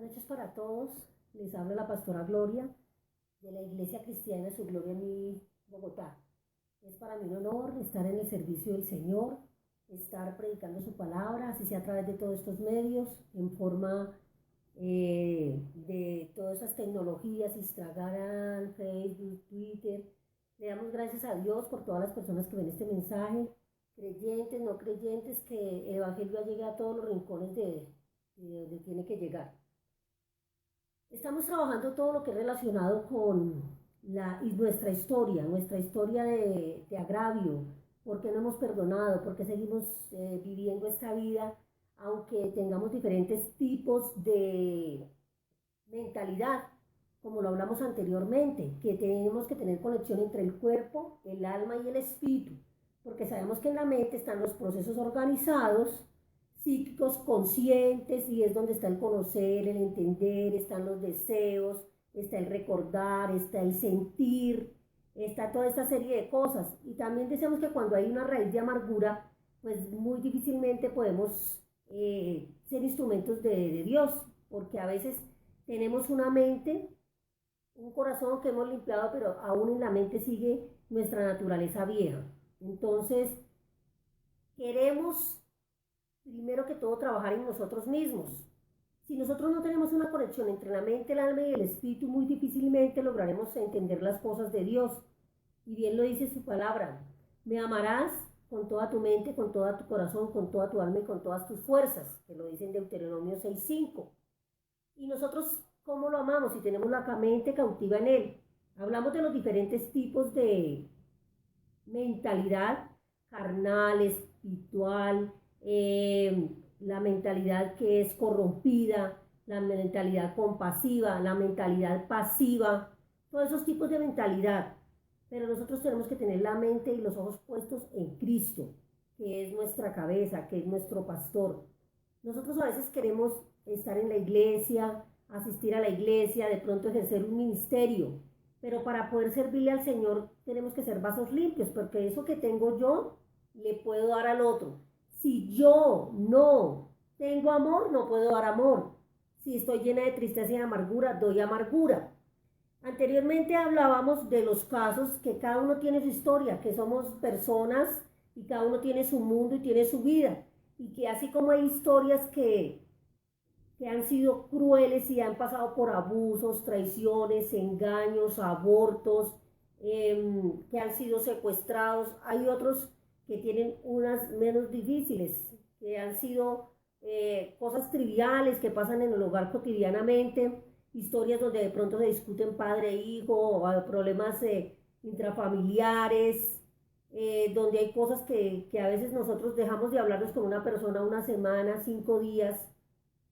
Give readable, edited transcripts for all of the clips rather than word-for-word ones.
noches para todos. Les habla la pastora Gloria de la Iglesia Cristiana Su Gloria en mi Bogotá. Es para mí un honor estar en el servicio del Señor, estar predicando su palabra, así sea a través de todos estos medios, en forma de todas esas tecnologías, Instagram, Facebook, Twitter. Le damos gracias a Dios por todas las personas que ven este mensaje, creyentes, no creyentes, que el Evangelio llegue a todos los rincones de donde tiene que llegar. Estamos trabajando todo lo que es relacionado con nuestra historia de agravio, por qué no hemos perdonado, por qué seguimos viviendo esta vida, aunque tengamos diferentes tipos de mentalidad, como lo hablamos anteriormente, que tenemos que tener conexión entre el cuerpo, el alma y el espíritu, porque sabemos que en la mente están los procesos organizados, psíquicos conscientes, y es donde está el conocer, el entender, están los deseos, está el recordar, está el sentir, está toda esta serie de cosas. Y también decimos que cuando hay una raíz de amargura, pues muy difícilmente podemos ser instrumentos de Dios, porque a veces tenemos una mente, un corazón que hemos limpiado, pero aún en la mente sigue nuestra naturaleza vieja. Entonces, queremos primero que todo trabajar en nosotros mismos. Si nosotros no tenemos una conexión entre la mente, el alma y el espíritu, muy difícilmente lograremos entender las cosas de Dios. Y bien lo dice su palabra: me amarás con toda tu mente, con todo tu corazón, con toda tu alma y con todas tus fuerzas, que lo dice en Deuteronomio 6:5. Y nosotros, ¿cómo lo amamos? Si tenemos la mente cautiva en él. Hablamos de los diferentes tipos de mentalidad: carnal, espiritual, la mentalidad que es corrompida, la mentalidad compasiva, la mentalidad pasiva, todos esos tipos de mentalidad. Pero nosotros tenemos que tener la mente y los ojos puestos en Cristo, que es nuestra cabeza, que es nuestro pastor. Nosotros a veces queremos estar en la iglesia, asistir a la iglesia, de pronto ejercer un ministerio, pero para poder servirle al Señor tenemos que ser vasos limpios, porque eso que tengo yo le puedo dar al otro. Si yo no tengo amor, no puedo dar amor. Si estoy llena de tristeza y amargura, doy amargura. Anteriormente hablábamos de los casos que cada uno tiene su historia, que somos personas y cada uno tiene su mundo y tiene su vida, y que así como hay historias que han sido crueles y han pasado por abusos, traiciones, engaños, abortos, que han sido secuestrados. Hay otros que tienen unas menos difíciles, que han sido cosas triviales que pasan en el hogar cotidianamente, historias donde de pronto se discuten padre e hijo, o hay problemas intrafamiliares, donde hay cosas que a veces nosotros dejamos de hablarnos con una persona una semana, 5 días.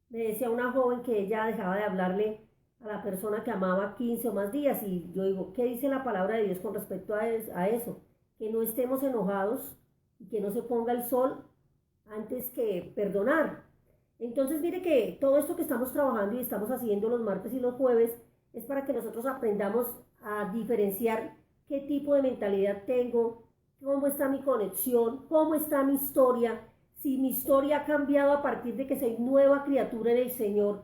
Me decía una joven que ella dejaba de hablarle a la persona que amaba 15 o más días, y yo digo, ¿qué dice la palabra de Dios con respecto a eso? Que no estemos enojados y que no se ponga el sol antes que perdonar. Entonces mire que todo esto que estamos trabajando y estamos haciendo los martes y los jueves es para que nosotros aprendamos a diferenciar qué tipo de mentalidad tengo, cómo está mi conexión, cómo está mi historia, si mi historia ha cambiado a partir de que soy nueva criatura en el Señor,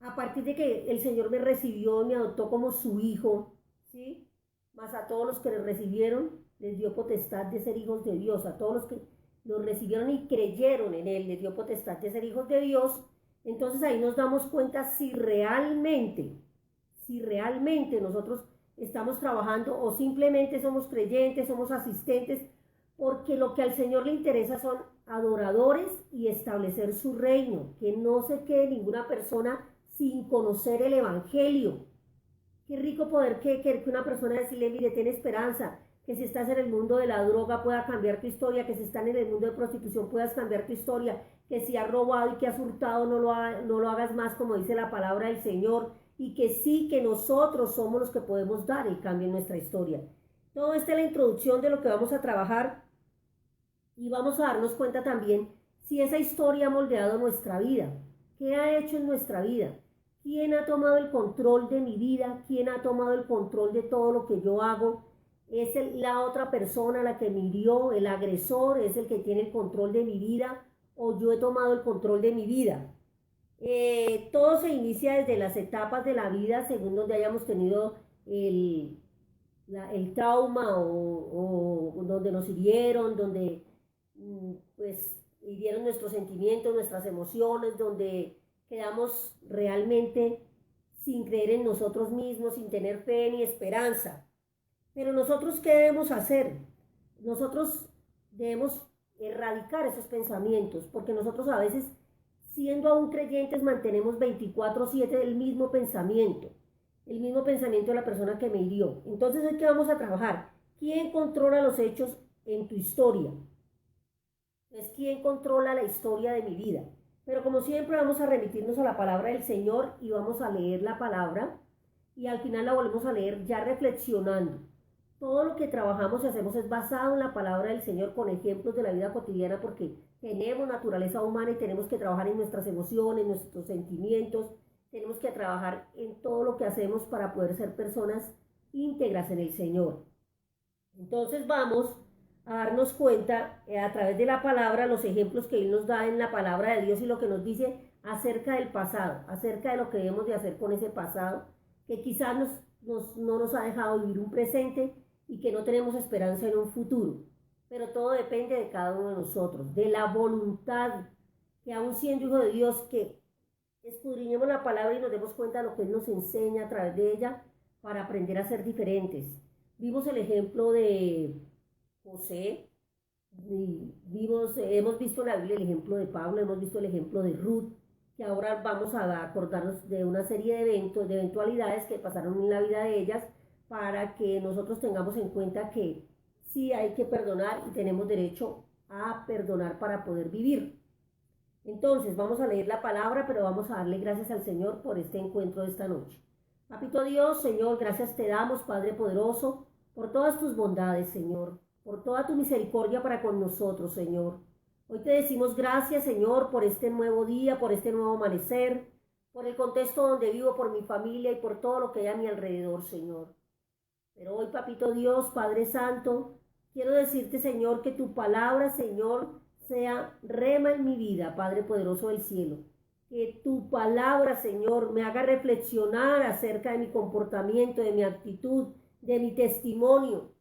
a partir de que el Señor me recibió y me adoptó como su hijo, ¿sí? Más a todos los que le recibieron, les dio potestad de ser hijos de Dios. A todos los que los recibieron y creyeron en Él, les dio potestad de ser hijos de Dios. Entonces ahí nos damos cuenta si realmente nosotros estamos trabajando o simplemente somos creyentes, somos asistentes, porque lo que al Señor le interesa son adoradores y establecer su reino, que no se quede ninguna persona sin conocer el Evangelio. Qué rico poder que una persona decirle, mire, ten esperanza, que si estás en el mundo de la droga pueda cambiar tu historia, que si estás en el mundo de prostitución puedas cambiar tu historia, que si has robado y que has hurtado no lo hagas más, como dice la palabra del Señor, y que sí, que nosotros somos los que podemos dar el cambio en nuestra historia. Todo esto es la introducción de lo que vamos a trabajar, y vamos a darnos cuenta también si esa historia ha moldeado nuestra vida, qué ha hecho en nuestra vida, quién ha tomado el control de mi vida, quién ha tomado el control de todo lo que yo hago. Es la otra persona la que me hirió, el agresor es el que tiene el control de mi vida, o yo he tomado el control de mi vida. Todo se inicia desde las etapas de la vida, según donde hayamos tenido el, el trauma o donde nos hirieron, donde pues hirieron nuestros sentimientos, nuestras emociones, donde quedamos realmente sin creer en nosotros mismos, sin tener fe ni esperanza. Pero nosotros, ¿qué debemos hacer? Nosotros debemos erradicar esos pensamientos, porque nosotros a veces, siendo aún creyentes, mantenemos 24/7 el mismo pensamiento de la persona que me hirió. Entonces, ¿hoy qué vamos a trabajar? ¿Quién controla los hechos en tu historia? Es quien controla la historia de mi vida. Pero como siempre vamos a remitirnos a la palabra del Señor y vamos a leer la palabra y al final la volvemos a leer ya reflexionando. Todo lo que trabajamos y hacemos es basado en la palabra del Señor con ejemplos de la vida cotidiana porque tenemos naturaleza humana y tenemos que trabajar en nuestras emociones, nuestros sentimientos, tenemos que trabajar en todo lo que hacemos para poder ser personas íntegras en el Señor. Entonces vamos a darnos cuenta a través de la palabra, los ejemplos que Él nos da en la palabra de Dios y lo que nos dice acerca del pasado, acerca de lo que debemos de hacer con ese pasado, que quizás no nos ha dejado vivir un presente y que no tenemos esperanza en un futuro. Pero todo depende de cada uno de nosotros, de la voluntad, que aún siendo hijo de Dios, que escudriñemos la palabra y nos demos cuenta de lo que Él nos enseña a través de ella para aprender a ser diferentes. Vimos el ejemplo de José, hemos visto en la Biblia el ejemplo de Pablo, hemos visto el ejemplo de Ruth, que ahora vamos a acordarnos de una serie de eventos, de eventualidades que pasaron en la vida de ellas para que nosotros tengamos en cuenta que sí hay que perdonar y tenemos derecho a perdonar para poder vivir. Entonces vamos a leer la palabra, pero vamos a darle gracias al Señor por este encuentro de esta noche. Papito Dios, Señor, gracias te damos, Padre poderoso, por todas tus bondades, Señor, por toda tu misericordia para con nosotros, Señor. Hoy te decimos gracias, Señor, por este nuevo día, por este nuevo amanecer, por el contexto donde vivo, por mi familia y por todo lo que hay a mi alrededor, Señor. Pero hoy, Papito Dios, Padre Santo, quiero decirte, Señor, que tu palabra, Señor, sea rema en mi vida, Padre poderoso del cielo. Que tu palabra, Señor, me haga reflexionar acerca de mi comportamiento, de mi actitud, de mi testimonio,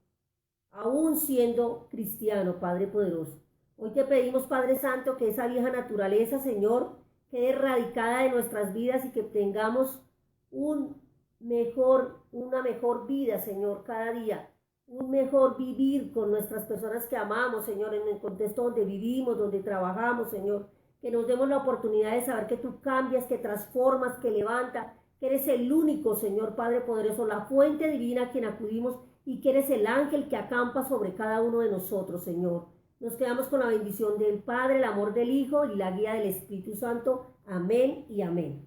aún siendo cristiano, Padre poderoso. Hoy te pedimos, Padre Santo, que esa vieja naturaleza, Señor, quede erradicada de nuestras vidas y que tengamos una mejor vida, Señor, cada día. Un mejor vivir con nuestras personas que amamos, Señor, en el contexto donde vivimos, donde trabajamos, Señor. Que nos demos la oportunidad de saber que tú cambias, que transformas, que levantas, que eres el único, Señor Padre poderoso, la fuente divina a quien acudimos y que eres el ángel que acampa sobre cada uno de nosotros, Señor. Nos quedamos con la bendición del Padre, el amor del Hijo y la guía del Espíritu Santo. Amén y amén.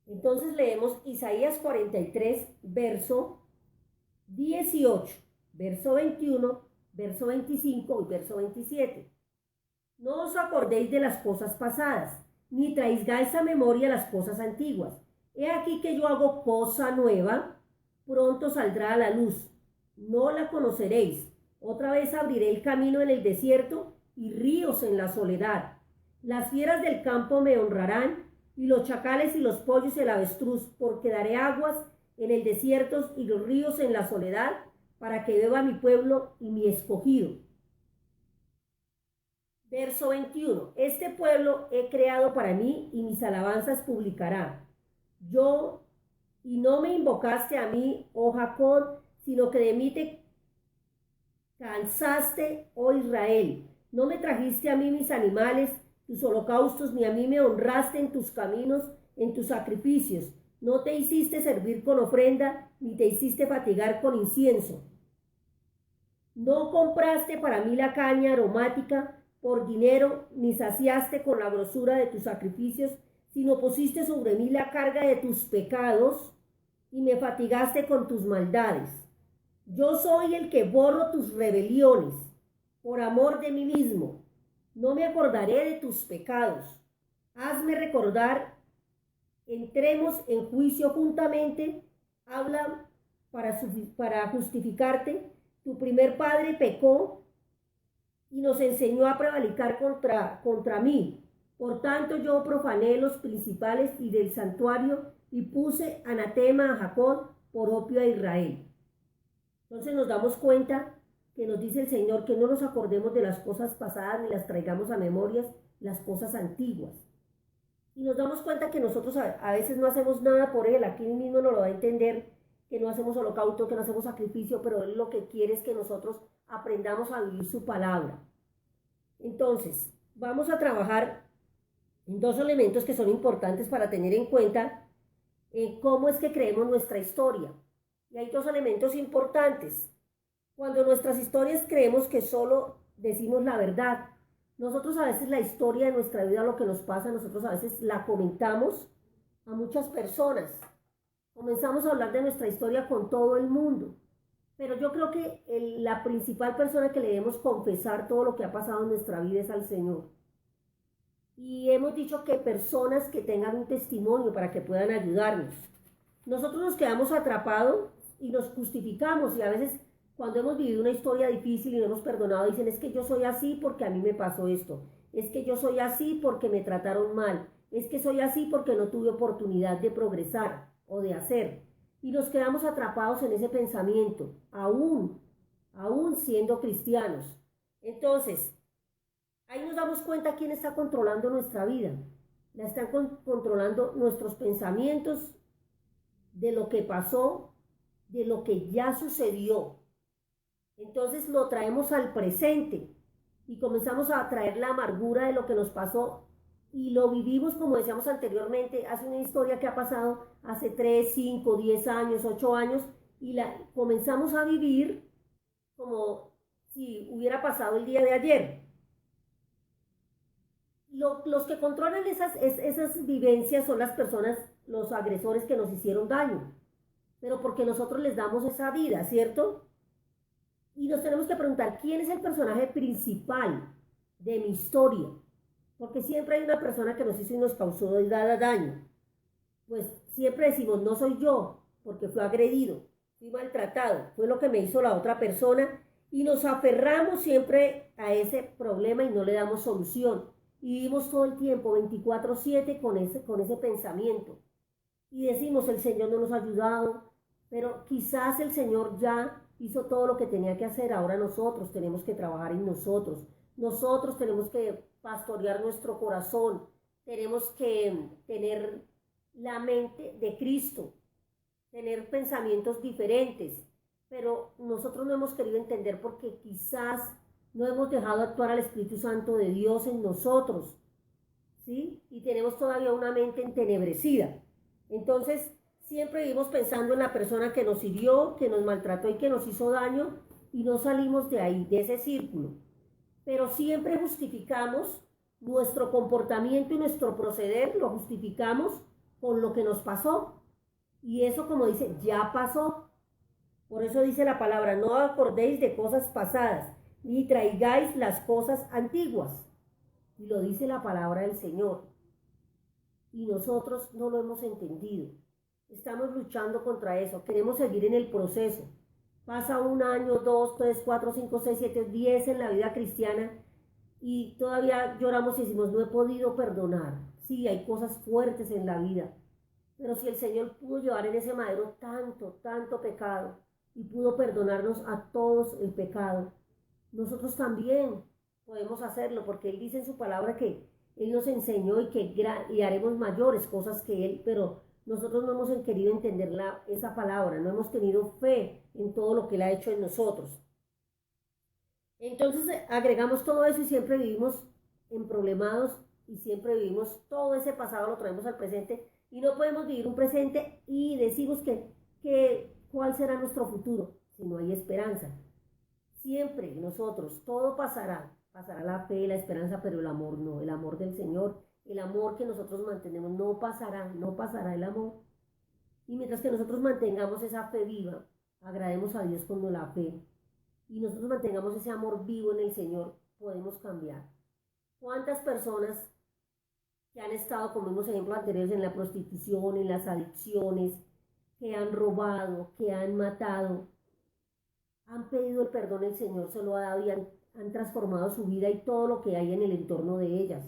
Entonces leemos Isaías 43, verso 18, verso 21, verso 25 y verso 27. No os acordéis de las cosas pasadas, ni traigáis a memoria las cosas antiguas. He aquí que yo hago cosa nueva, pronto saldrá a la luz. No la conoceréis. Otra vez abriré el camino en el desierto y ríos en la soledad. Las fieras del campo me honrarán, y los chacales y los pollos y el avestruz, porque daré aguas en el desierto y los ríos en la soledad, para que beba mi pueblo y mi escogido. Verso 21. Este pueblo he creado para mí y mis alabanzas publicará. Yo, y no me invocaste a mí, oh Jacob, sino que de mí te cansaste, oh Israel. No me trajiste a mí mis animales, tus holocaustos, ni a mí me honraste en tus caminos, en tus sacrificios. No te hiciste servir con ofrenda, ni te hiciste fatigar con incienso. No compraste para mí la caña aromática por dinero, ni saciaste con la grosura de tus sacrificios, sino pusiste sobre mí la carga de tus pecados y me fatigaste con tus maldades. Yo soy el que borro tus rebeliones, por amor de mí mismo. No me acordaré de tus pecados. Hazme recordar, entremos en juicio juntamente, habla para justificarte. Tu primer padre pecó y nos enseñó a prevaricar contra mí. Por tanto yo profané los principales y del santuario y puse anatema a Jacob por opio a Israel. Entonces nos damos cuenta que nos dice el Señor que no nos acordemos de las cosas pasadas ni las traigamos a memorias, las cosas antiguas. Y nos damos cuenta que nosotros a veces no hacemos nada por Él. Aquí mismo nos lo va a entender, que no hacemos holocausto, que no hacemos sacrificio, pero Él lo que quiere es que nosotros aprendamos a vivir su palabra. Entonces, vamos a trabajar en dos elementos que son importantes para tener en cuenta cómo es que creemos nuestra historia. Y hay dos elementos importantes. Cuando nuestras historias creemos que solo decimos la verdad, nosotros a veces la historia de nuestra vida, lo que nos pasa, nosotros a veces la comentamos a muchas personas. Comenzamos a hablar de nuestra historia con todo el mundo. Pero yo creo que la principal persona que le debemos confesar todo lo que ha pasado en nuestra vida es al Señor. Y hemos dicho que personas que tengan un testimonio para que puedan ayudarnos. Nosotros nos quedamos atrapados y nos justificamos, y a veces cuando hemos vivido una historia difícil y no hemos perdonado, dicen, es que yo soy así porque a mí me pasó esto, es que yo soy así porque me trataron mal, es que soy así porque no tuve oportunidad de progresar o de hacer. Y nos quedamos atrapados en ese pensamiento, aún siendo cristianos. Entonces, ahí nos damos cuenta quién está controlando nuestra vida. La están controlando nuestros pensamientos de lo que pasó, de lo que ya sucedió. Entonces lo traemos al presente y comenzamos a traer la amargura de lo que nos pasó y lo vivimos, como decíamos anteriormente, hace una historia que ha pasado hace 3, 5, 10 años, 8 años, y la comenzamos a vivir como si hubiera pasado el día de ayer. Los que controlan esas vivencias son las personas, los agresores que nos hicieron daño, pero porque nosotros les damos esa vida, ¿cierto? Y nos tenemos que preguntar, ¿quién es el personaje principal de mi historia? Porque siempre hay una persona que nos hizo y nos causó daño. Pues siempre decimos, no soy yo, porque fui agredido, fui maltratado, fue lo que me hizo la otra persona, y nos aferramos siempre a ese problema y no le damos solución. Y vivimos todo el tiempo, 24/7, con ese pensamiento. Y decimos, el Señor no nos ha ayudado, pero quizás el Señor ya hizo todo lo que tenía que hacer. Ahora nosotros tenemos que trabajar en nosotros. Nosotros tenemos que pastorear nuestro corazón. Tenemos que tener la mente de Cristo, tener pensamientos diferentes. Pero nosotros no hemos querido entender porque quizás no hemos dejado actuar al Espíritu Santo de Dios en nosotros, ¿sí? Y tenemos todavía una mente entenebrecida. Entonces, siempre vivimos pensando en la persona que nos hirió, que nos maltrató y que nos hizo daño, y no salimos de ahí, de ese círculo. Pero siempre justificamos nuestro comportamiento y nuestro proceder, lo justificamos con lo que nos pasó. Y eso, como dice, ya pasó. Por eso dice la palabra, no acordéis de cosas pasadas, ni traigáis las cosas antiguas. Y lo dice la palabra del Señor. Y nosotros no lo hemos entendido. Estamos luchando contra eso. Queremos seguir en el proceso. Pasa 1 año, 2, 3, 4, 5, 6, 7, 10 en la vida cristiana y todavía lloramos y decimos, no he podido perdonar. Sí, hay cosas fuertes en la vida. Pero si el Señor pudo llevar en ese madero tanto pecado y pudo perdonarnos a todos el pecado, nosotros también podemos hacerlo, porque Él dice en su palabra que Él nos enseñó y haremos mayores cosas que Él, pero nosotros no hemos querido entender esa palabra, no hemos tenido fe en todo lo que Él ha hecho en nosotros. Entonces agregamos todo eso y siempre vivimos emproblemados y siempre vivimos todo ese pasado, lo traemos al presente y no podemos vivir un presente y decimos que cuál será nuestro futuro si no hay esperanza. Siempre nosotros, todo pasará la fe, la esperanza, pero el amor no, el amor del Señor, el amor que nosotros mantenemos no pasará el amor. Y mientras que nosotros mantengamos esa fe viva, agrademos a Dios con la fe, y nosotros mantengamos ese amor vivo en el Señor, podemos cambiar. ¿Cuántas personas que han estado, como vimos ejemplos anteriores, en la prostitución, en las adicciones, que han robado, que han matado, han pedido el perdón, el Señor se lo ha dado y han transformado su vida y todo lo que hay en el entorno de ellas?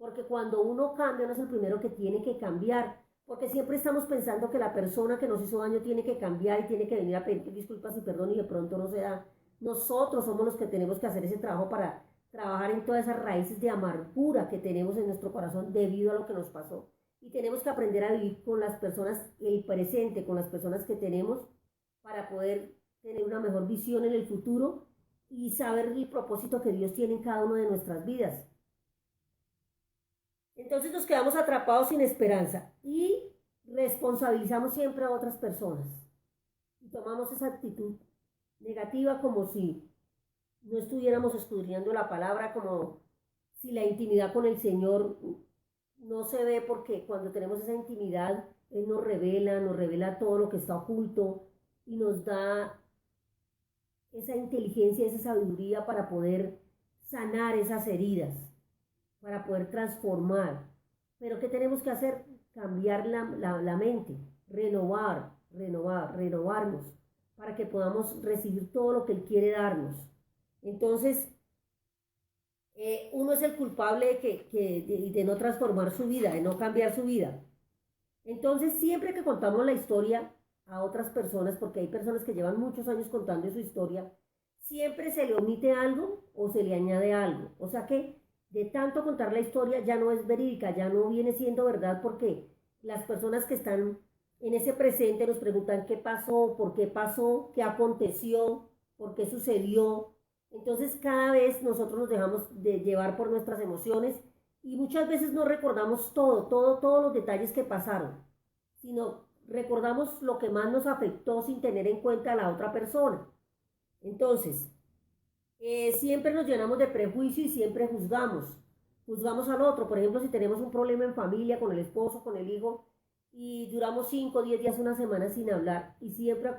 porque cuando uno cambia, uno es el primero que tiene que cambiar, porque siempre estamos pensando que la persona que nos hizo daño tiene que cambiar y tiene que venir a pedir disculpas y perdón y de pronto no se da. Nosotros somos los que tenemos que hacer ese trabajo para trabajar en todas esas raíces de amargura que tenemos en nuestro corazón debido a lo que nos pasó. Y tenemos que aprender a vivir con las personas, el presente, con las personas que tenemos para poder tener una mejor visión en el futuro y saber el propósito que Dios tiene en cada una de nuestras vidas. Entonces nos quedamos atrapados sin esperanza y responsabilizamos siempre a otras personas. Y tomamos esa actitud negativa como si no estuviéramos estudiando la palabra, como si la intimidad con el Señor no se ve, porque cuando tenemos esa intimidad, Él nos revela todo lo que está oculto y nos da esa inteligencia, esa sabiduría para poder sanar esas heridas, para poder transformar. Pero ¿qué tenemos que hacer? Cambiar la mente, renovarnos, para que podamos recibir todo lo que Él quiere darnos. Entonces, uno es el culpable de no transformar su vida, de no cambiar su vida. Entonces, siempre que contamos la historia a otras personas, porque hay personas que llevan muchos años contando su historia, siempre se le omite algo o se le añade algo. O sea que de tanto contar la historia ya no es verídica, ya no viene siendo verdad, porque las personas que están en ese presente nos preguntan qué pasó, qué aconteció, por qué sucedió. Entonces cada vez nosotros nos dejamos de llevar por nuestras emociones y muchas veces no recordamos todos los detalles que pasaron, sino recordamos lo que más nos afectó sin tener en cuenta a la otra persona. Entonces, siempre nos llenamos de prejuicio y siempre juzgamos al otro. Por ejemplo, si tenemos un problema en familia, con el esposo, con el hijo, y duramos 5, 10 días, una semana sin hablar, y siempre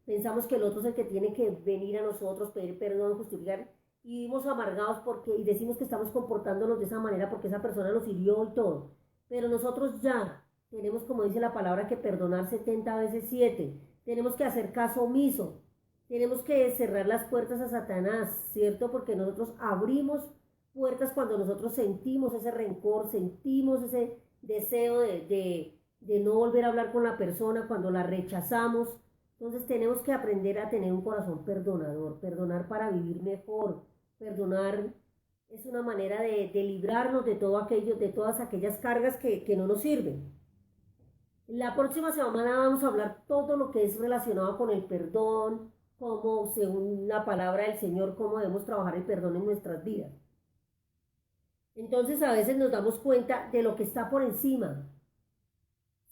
pensamos que el otro es el que tiene que venir a nosotros, pedir perdón, justificar, y vivimos amargados y decimos que estamos comportándonos de esa manera porque esa persona nos hirió y todo. Pero nosotros ya tenemos, como dice la palabra, que perdonar 70 veces 7. Tenemos que hacer caso omiso. Tenemos que cerrar las puertas a Satanás, ¿cierto? Porque nosotros abrimos puertas cuando nosotros sentimos ese rencor, sentimos ese deseo de no volver a hablar con la persona, cuando la rechazamos. Entonces tenemos que aprender a tener un corazón perdonador, perdonar para vivir mejor. Perdonar es una manera de librarnos de todo aquello, de todas aquellas cargas que no nos sirven. La próxima semana vamos a hablar todo lo que es relacionado con el perdón, cómo, según la palabra del Señor, cómo debemos trabajar el perdón en nuestras vidas. Entonces a veces nos damos cuenta de lo que está por encima,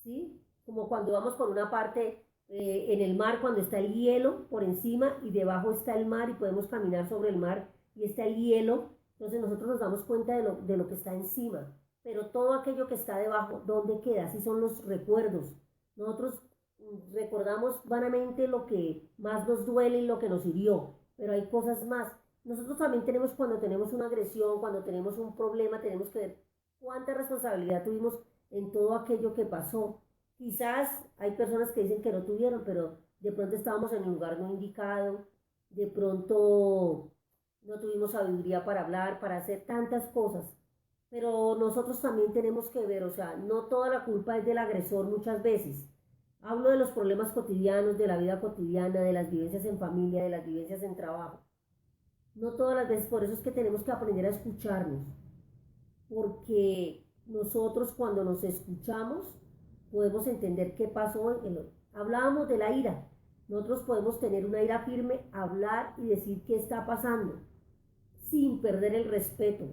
¿sí? Como cuando vamos por una parte en el mar, cuando está el hielo por encima y debajo está el mar y podemos caminar sobre el mar y está el hielo. Entonces nosotros nos damos cuenta de lo que está encima, pero todo aquello que está debajo, ¿dónde queda? Así son los recuerdos. Nosotros recordamos vanamente lo que más nos duele y lo que nos hirió, pero hay cosas más. Nosotros también tenemos, cuando tenemos una agresión, cuando tenemos un problema, tenemos que ver cuánta responsabilidad tuvimos en todo aquello que pasó. Quizás hay personas que dicen que no tuvieron, pero de pronto estábamos en el lugar no indicado, de pronto no tuvimos sabiduría para hablar, para hacer tantas cosas. Pero nosotros también tenemos que ver, o sea, no toda la culpa es del agresor muchas veces. Hablo de los problemas cotidianos, de la vida cotidiana, de las vivencias en familia, de las vivencias en trabajo. No todas las veces, por eso es que tenemos que aprender a escucharnos, porque nosotros cuando nos escuchamos podemos entender qué pasó. Hablábamos de la ira, nosotros podemos tener una ira firme, hablar y decir qué está pasando, sin perder el respeto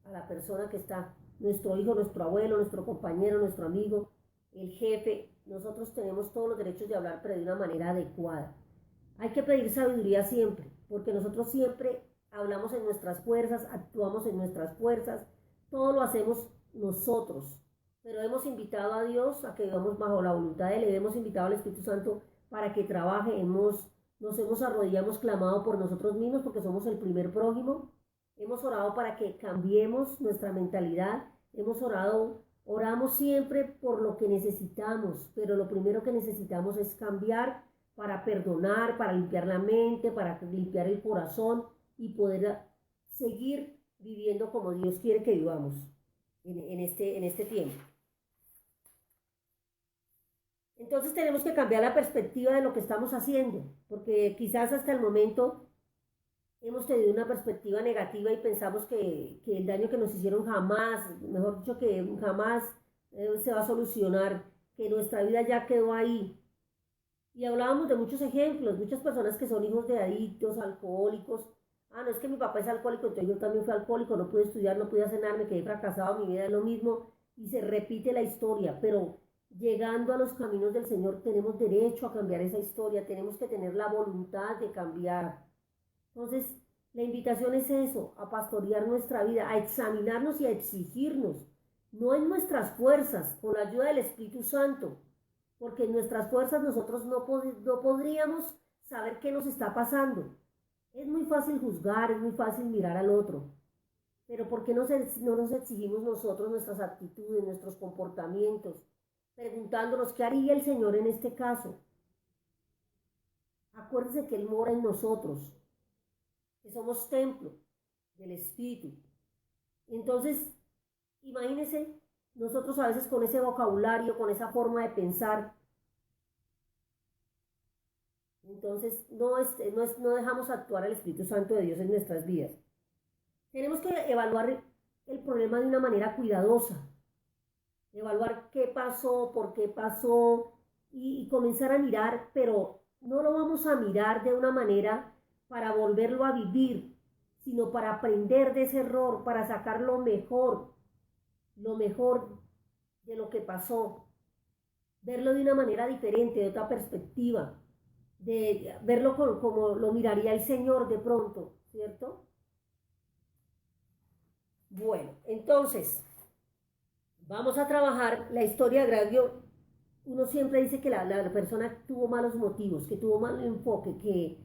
a la persona que está, nuestro hijo, nuestro abuelo, nuestro compañero, nuestro amigo, el jefe. Nosotros tenemos todos los derechos de hablar, pero de una manera adecuada. Hay que pedir sabiduría siempre, porque nosotros siempre hablamos en nuestras fuerzas, actuamos en nuestras fuerzas, todo lo hacemos nosotros, pero hemos invitado a Dios a que vivamos bajo la voluntad de Él, hemos invitado al Espíritu Santo para que trabaje, nos hemos arrodillado, hemos clamado por nosotros mismos porque somos el primer prójimo, hemos orado para que cambiemos nuestra mentalidad, oramos siempre por lo que necesitamos, pero lo primero que necesitamos es cambiar para perdonar, para limpiar la mente, para limpiar el corazón y poder seguir viviendo como Dios quiere que vivamos. en este tiempo. Entonces tenemos que cambiar la perspectiva de lo que estamos haciendo, porque quizás hasta el momento hemos tenido una perspectiva negativa y pensamos que el daño que nos hicieron jamás, mejor dicho, que jamás se va a solucionar, que nuestra vida ya quedó ahí. Y hablábamos de muchos ejemplos, muchas personas que son hijos de adictos, alcohólicos. Ah, no es que mi papá es alcohólico, entonces yo también fui alcohólico, no pude estudiar, no pude hacer nada, me quedé fracasado, mi vida es lo mismo. Y se repite la historia, pero llegando a los caminos del Señor tenemos derecho a cambiar esa historia, tenemos que tener la voluntad de cambiar. Entonces, la invitación es eso, a pastorear nuestra vida, a examinarnos y a exigirnos, no en nuestras fuerzas, con la ayuda del Espíritu Santo, porque en nuestras fuerzas nosotros no podríamos saber qué nos está pasando. Es muy fácil juzgar, es muy fácil mirar al otro, pero ¿por qué no nos exigimos nosotros nuestras actitudes, nuestros comportamientos, preguntándonos qué haría el Señor en este caso? Acuérdense que Él mora en nosotros, que somos templo del Espíritu. Entonces, imagínense nosotros a veces con ese vocabulario, con esa forma de pensar, entonces no dejamos actuar al Espíritu Santo de Dios en nuestras vidas. Tenemos que evaluar el problema de una manera cuidadosa, evaluar qué pasó, por qué pasó y comenzar a mirar, pero no lo vamos a mirar de una manera para volverlo a vivir, sino para aprender de ese error, para sacar lo mejor de lo que pasó, verlo de una manera diferente, de otra perspectiva, de verlo como lo miraría el Señor de pronto, ¿cierto? Bueno, entonces, vamos a trabajar la historia de agravio. Uno siempre dice que la persona tuvo malos motivos, que tuvo mal enfoque,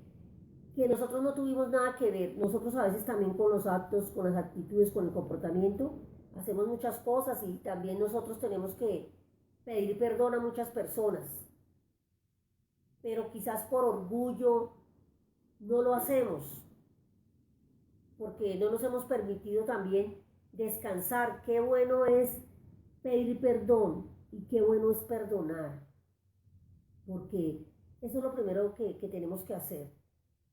que nosotros no tuvimos nada que ver. Nosotros a veces también con los actos, con las actitudes, con el comportamiento, hacemos muchas cosas y también nosotros tenemos que pedir perdón a muchas personas. Pero quizás por orgullo no lo hacemos, porque no nos hemos permitido también descansar. Qué bueno es pedir perdón y qué bueno es perdonar, porque eso es lo primero que tenemos que hacer.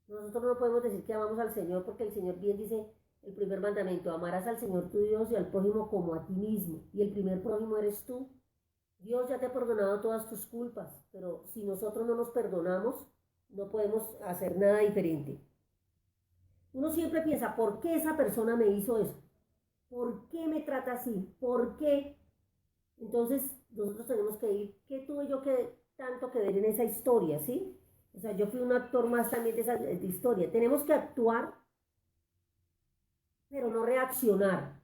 Nosotros no podemos decir que amamos al Señor porque el Señor bien dice el primer mandamiento, amarás al Señor tu Dios y al prójimo como a ti mismo, y el primer prójimo eres tú. Dios ya te ha perdonado todas tus culpas, pero si nosotros no nos perdonamos, no podemos hacer nada diferente. Uno siempre piensa, ¿por qué esa persona me hizo eso? ¿Por qué me trata así? ¿Por qué? Entonces, nosotros tenemos que ir, ¿qué tuve yo que tanto que ver en esa historia, sí? O sea, yo fui un actor más también de esa historia. Tenemos que actuar, pero no reaccionar.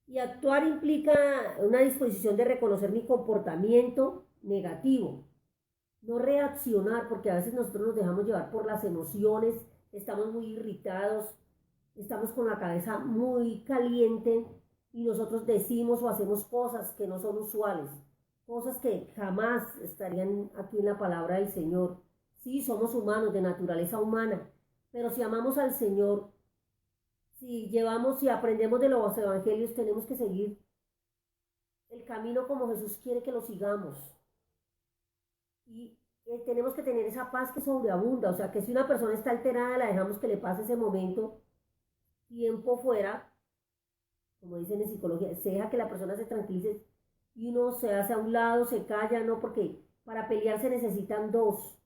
Y actuar implica una disposición de reconocer mi comportamiento negativo, no reaccionar, porque a veces nosotros nos dejamos llevar por las emociones, estamos muy irritados, estamos con la cabeza muy caliente y nosotros decimos o hacemos cosas que no son usuales, cosas que jamás estarían aquí en la palabra del Señor. Sí, somos humanos, de naturaleza humana, pero si amamos al Señor, si aprendemos de los evangelios, tenemos que seguir el camino como Jesús quiere que lo sigamos. Y tenemos que tener esa paz que sobreabunda, o sea, que si una persona está alterada, la dejamos que le pase ese momento, tiempo fuera, como dicen en psicología, se deja que la persona se tranquilice y uno se hace a un lado, se calla, no, porque para pelear se necesitan dos.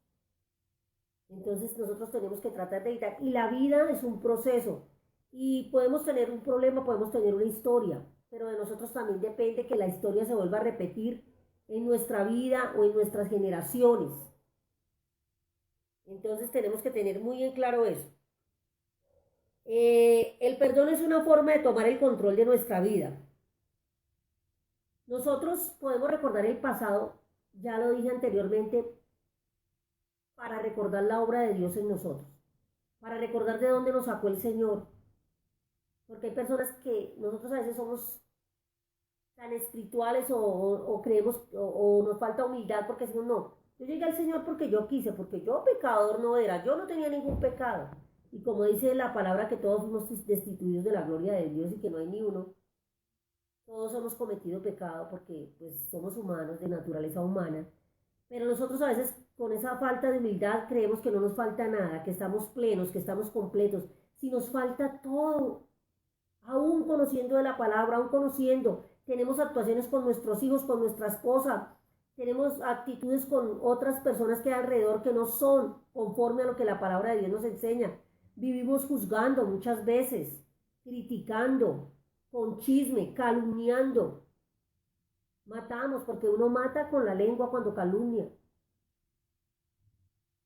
Entonces nosotros tenemos que tratar de evitar, y la vida es un proceso, y podemos tener un problema, podemos tener una historia, pero de nosotros también depende que la historia se vuelva a repetir en nuestra vida o en nuestras generaciones. Entonces tenemos que tener muy en claro eso. El perdón es una forma de tomar el control de nuestra vida. Nosotros podemos recordar el pasado, ya lo dije anteriormente, para recordar la obra de Dios en nosotros, para recordar de dónde nos sacó el Señor, porque hay personas que nosotros a veces somos tan espirituales o creemos o nos falta humildad porque decimos, no, yo llegué al Señor porque yo quise, porque yo pecador no era, yo no tenía ningún pecado. Y como dice la palabra que todos fuimos destituidos de la gloria de Dios y que no hay ni uno. Todos hemos cometido pecado porque pues somos humanos, de naturaleza humana, pero nosotros a veces con esa falta de humildad creemos que no nos falta nada, que estamos plenos, que estamos completos. Si nos falta todo, aún conociendo de la palabra, aún conociendo, tenemos actuaciones con nuestros hijos, con nuestra esposa, tenemos actitudes con otras personas que hay alrededor que no son conforme a lo que la palabra de Dios nos enseña. Vivimos juzgando muchas veces, criticando, con chisme, calumniando. Matamos, porque uno mata con la lengua cuando calumnia.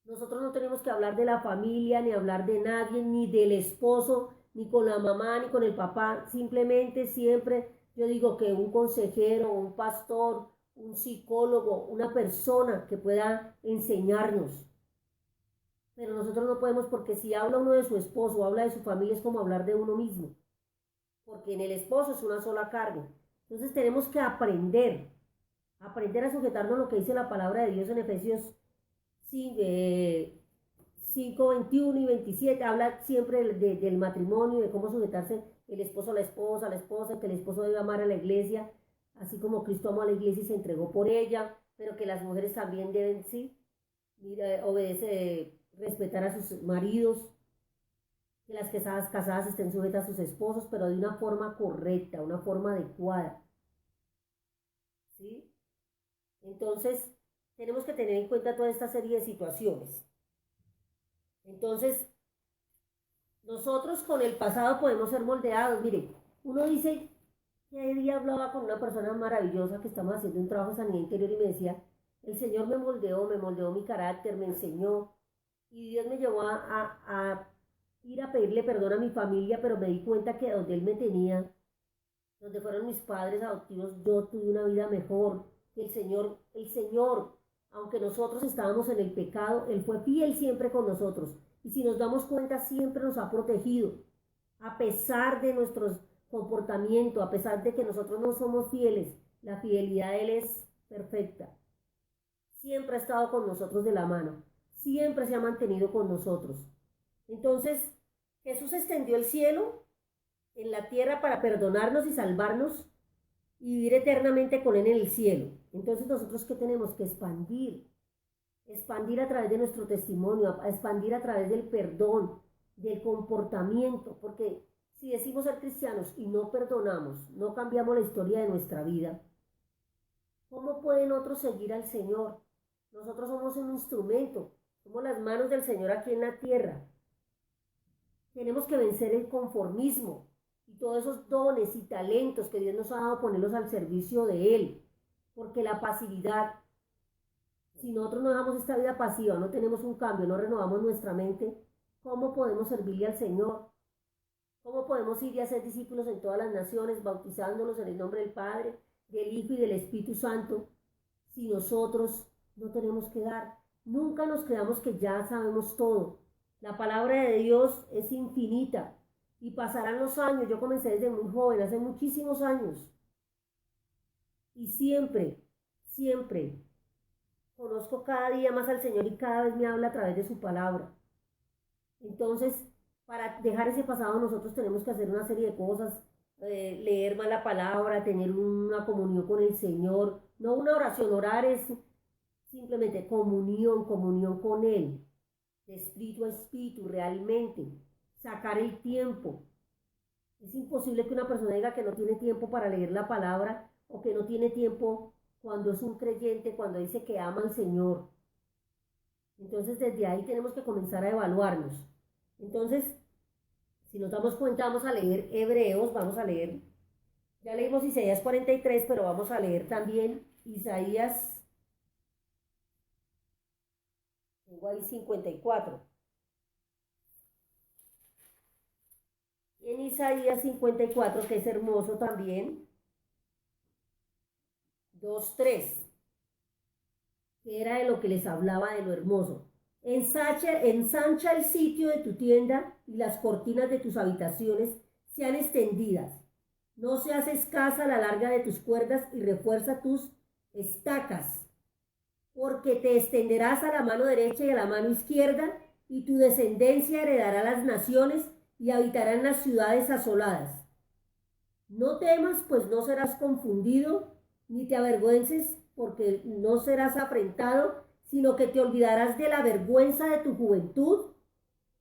Nosotros no tenemos que hablar de la familia, ni hablar de nadie, ni del esposo, ni con la mamá, ni con el papá. Simplemente siempre yo digo que un consejero, un pastor, un psicólogo, una persona que pueda enseñarnos. Pero nosotros no podemos, porque si habla uno de su esposo o habla de su familia es como hablar de uno mismo. Porque en el esposo es una sola carne. Entonces tenemos que aprender a sujetarnos a lo que dice la palabra de Dios en Efesios 5, 21 y 27, habla siempre del matrimonio, de cómo sujetarse el esposo a la esposa, que el esposo debe amar a la iglesia, así como Cristo amó a la iglesia y se entregó por ella, pero que las mujeres también deben, sí, obedecer, respetar a sus maridos, que las casadas estén sujetas a sus esposos, pero de una forma correcta, una forma adecuada, ¿sí? Entonces, tenemos que tener en cuenta toda esta serie de situaciones. Entonces, nosotros con el pasado podemos ser moldeados. Mire, uno dice que ayer día hablaba con una persona maravillosa que estamos haciendo un trabajo de sanidad interior y me decía, el Señor me moldeó mi carácter, me enseñó y Dios me llevó a ir a pedirle perdón a mi familia, pero me di cuenta que donde Él me tenía, donde fueron mis padres adoptivos, yo tuve una vida mejor. El Señor, aunque nosotros estábamos en el pecado, Él fue fiel siempre con nosotros. Y si nos damos cuenta, siempre nos ha protegido. A pesar de nuestros comportamientos, a pesar de que nosotros no somos fieles, la fidelidad de Él es perfecta. Siempre ha estado con nosotros de la mano. Siempre se ha mantenido con nosotros. Entonces, Jesús extendió el cielo en la tierra para perdonarnos y salvarnos y vivir eternamente con Él en el cielo. Entonces, nosotros, ¿qué tenemos? Que expandir a través de nuestro testimonio, a expandir a través del perdón, del comportamiento, porque si decimos ser cristianos y no perdonamos, no cambiamos la historia de nuestra vida, ¿cómo pueden otros seguir al Señor? Nosotros somos un instrumento, somos las manos del Señor aquí en la tierra. Tenemos que vencer el conformismo y todos esos dones y talentos que Dios nos ha dado, ponerlos al servicio de Él, porque la pasividad, si nosotros no dejamos esta vida pasiva, no tenemos un cambio, no renovamos nuestra mente, ¿cómo podemos servirle al Señor? ¿Cómo podemos ir y hacer discípulos en todas las naciones, bautizándolos en el nombre del Padre, del Hijo y del Espíritu Santo, si nosotros no tenemos que dar? Nunca nos creamos que ya sabemos todo. La palabra de Dios es infinita y pasarán los años. Yo comencé desde muy joven, hace muchísimos años, y siempre conozco cada día más al Señor y cada vez me habla a través de su palabra. Entonces, para dejar ese pasado nosotros tenemos que hacer una serie de cosas, leer más la palabra, tener una comunión con el Señor, no una oración. Orar es simplemente comunión con Él, de espíritu a espíritu, realmente, sacar el tiempo. Es imposible que una persona diga que no tiene tiempo para leer la palabra o que no tiene tiempo cuando es un creyente, cuando dice que ama al Señor. Entonces desde ahí tenemos que comenzar a evaluarnos. Entonces, si nos damos cuenta, vamos a leer Hebreos, ya leímos Isaías 43, pero vamos a leer también Isaías, tengo ahí 54. Y en Isaías 54, que es hermoso también, 2:3, que era de lo que les hablaba, de lo hermoso. Ensancha el sitio de tu tienda y las cortinas de tus habitaciones sean extendidas. No seas escasa la larga de tus cuerdas y refuerza tus estacas, porque te extenderás a la mano derecha y a la mano izquierda, y tu descendencia heredará las naciones y habitará en las ciudades asoladas. No temas, pues no serás confundido, ni te avergüences, porque no serás afrentado, sino que te olvidarás de la vergüenza de tu juventud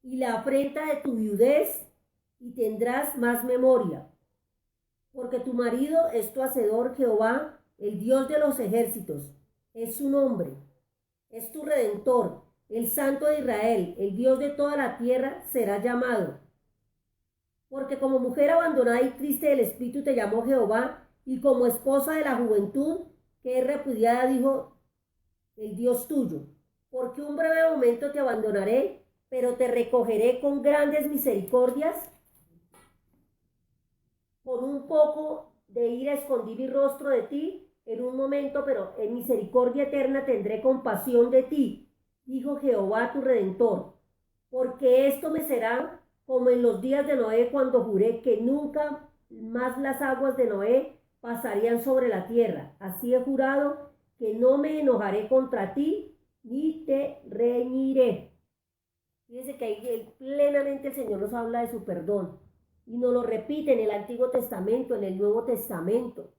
y la afrenta de tu viudez, y tendrás más memoria. Porque tu marido es tu hacedor Jehová, el Dios de los ejércitos, es su nombre, es tu redentor, el Santo de Israel, el Dios de toda la tierra será llamado. Porque como mujer abandonada y triste del espíritu te llamó Jehová, y como esposa de la juventud que es repudiada, dijo el Dios tuyo. Porque un breve momento te abandonaré, pero te recogeré con grandes misericordias. Con un poco de ira escondí mi rostro de ti en un momento, pero en misericordia eterna tendré compasión de ti, dijo Jehová tu Redentor. Porque esto me será como en los días de Noé, cuando juré que nunca más las aguas de Noé pasarían sobre la tierra. Así he jurado que no me enojaré contra ti, ni te reñiré. Fíjense que ahí plenamente el Señor nos habla de su perdón. Y nos lo repite en el Antiguo Testamento, en el Nuevo Testamento.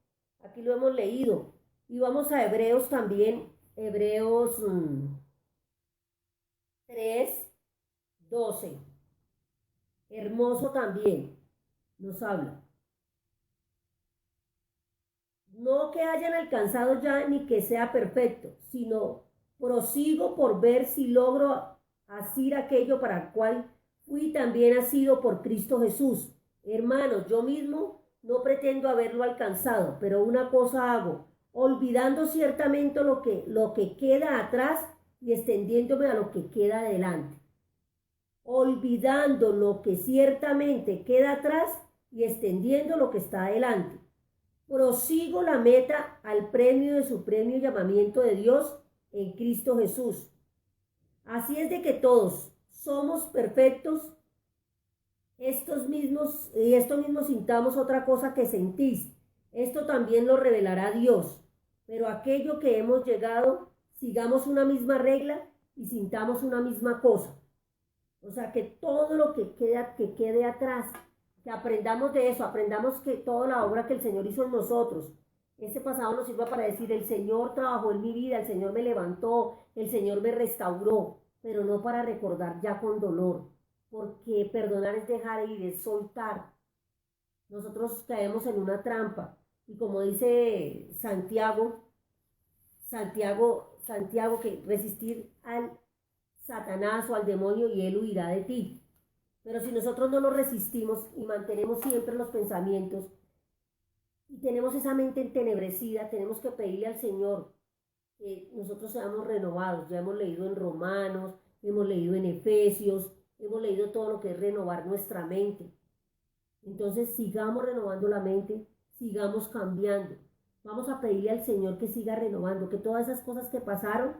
Aquí lo hemos leído. Y vamos a Hebreos también, Hebreos 3, 12. Hermoso también nos habla. No que hayan alcanzado ya ni que sea perfecto, sino prosigo por ver si logro asir aquello para el cual fui también asido por Cristo Jesús. Hermanos, yo mismo no pretendo haberlo alcanzado, pero una cosa hago, olvidando ciertamente lo que queda atrás y extendiéndome a lo que queda adelante. Olvidando lo que ciertamente queda atrás y extendiendo lo que está adelante. Prosigo la meta al premio de su premio llamamiento de Dios en Cristo Jesús. Así es de que todos somos perfectos, esto mismo sintamos otra cosa que sentís. Esto también lo revelará Dios. Pero aquello que hemos llegado, sigamos una misma regla y sintamos una misma cosa. O sea, que todo lo que quede atrás, que aprendamos de eso, aprendamos que toda la obra que el Señor hizo en nosotros, ese pasado nos sirva para decir, el Señor trabajó en mi vida, el Señor me levantó, el Señor me restauró, pero no para recordar ya con dolor, porque perdonar es dejar ir, es soltar. Nosotros caemos en una trampa, y como dice Santiago, que resistir al Satanás o al demonio y él huirá de ti. Pero si nosotros no lo resistimos y mantenemos siempre los pensamientos y tenemos esa mente entenebrecida, tenemos que pedirle al Señor que nosotros seamos renovados. Ya hemos leído en Romanos, hemos leído en Efesios, hemos leído todo lo que es renovar nuestra mente. Entonces sigamos renovando la mente, sigamos cambiando. Vamos a pedirle al Señor que siga renovando, que todas esas cosas que pasaron,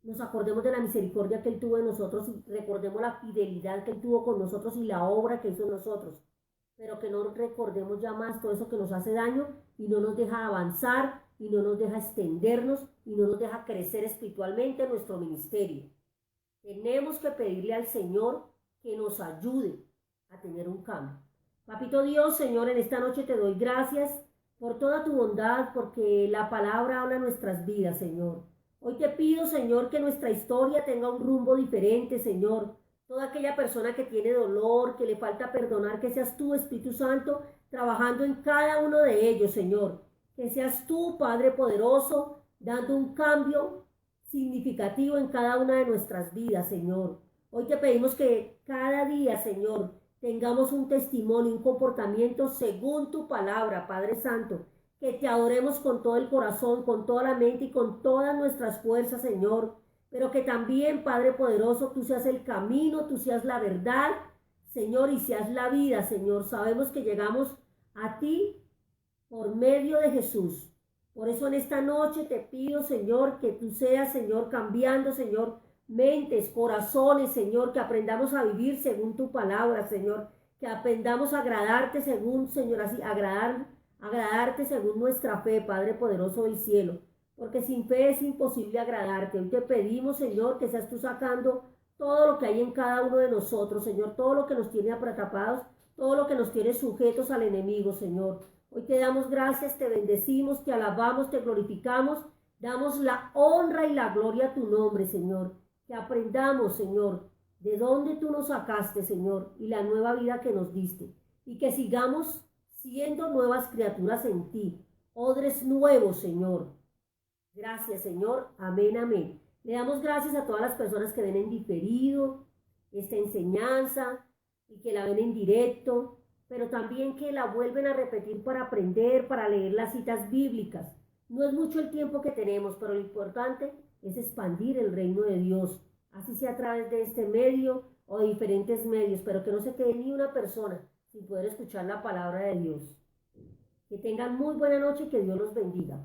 nos acordemos de la misericordia que Él tuvo en nosotros y recordemos la fidelidad que Él tuvo con nosotros y la obra que hizo en nosotros. Pero que no recordemos ya más todo eso que nos hace daño y no nos deja avanzar y no nos deja extendernos y no nos deja crecer espiritualmente en nuestro ministerio. Tenemos que pedirle al Señor que nos ayude a tener un cambio. Papito Dios, Señor, en esta noche te doy gracias por toda tu bondad, porque la palabra habla en nuestras vidas, Señor. Hoy te pido, Señor, que nuestra historia tenga un rumbo diferente, Señor. Toda aquella persona que tiene dolor, que le falta perdonar, que seas tú, Espíritu Santo, trabajando en cada uno de ellos, Señor. Que seas tú, Padre poderoso, dando un cambio significativo en cada una de nuestras vidas, Señor. Hoy te pedimos que cada día, Señor, tengamos un testimonio, un comportamiento según tu palabra, Padre Santo. Que te adoremos con todo el corazón, con toda la mente y con todas nuestras fuerzas, Señor. Pero que también, Padre poderoso, tú seas el camino, tú seas la verdad, Señor, y seas la vida, Señor. Sabemos que llegamos a ti por medio de Jesús. Por eso en esta noche te pido, Señor, que tú seas, Señor, cambiando, Señor, mentes, corazones, Señor, que aprendamos a vivir según tu palabra, Señor. Que aprendamos a agradarte según, Señor, así, agradarte según nuestra fe, Padre poderoso del cielo, porque sin fe es imposible agradarte. Hoy te pedimos, Señor, que seas tú sacando todo lo que hay en cada uno de nosotros, Señor, todo lo que nos tiene atrapados, todo lo que nos tiene sujetos al enemigo, Señor. Hoy te damos gracias, te bendecimos, te alabamos, te glorificamos, damos la honra y la gloria a tu nombre, Señor. Que aprendamos, Señor, de dónde tú nos sacaste, Señor, y la nueva vida que nos diste. Y que sigamos siendo nuevas criaturas en ti, odres nuevos, Señor. Gracias, Señor. Amén, amén. Le damos gracias a todas las personas que ven en diferido esta enseñanza y que la ven en directo, pero también que la vuelven a repetir para aprender, para leer las citas bíblicas. No es mucho el tiempo que tenemos, pero lo importante es expandir el reino de Dios, así sea a través de este medio o de diferentes medios, pero que no se quede ni una persona sin poder escuchar la palabra de Dios. Que tengan muy buena noche y que Dios los bendiga.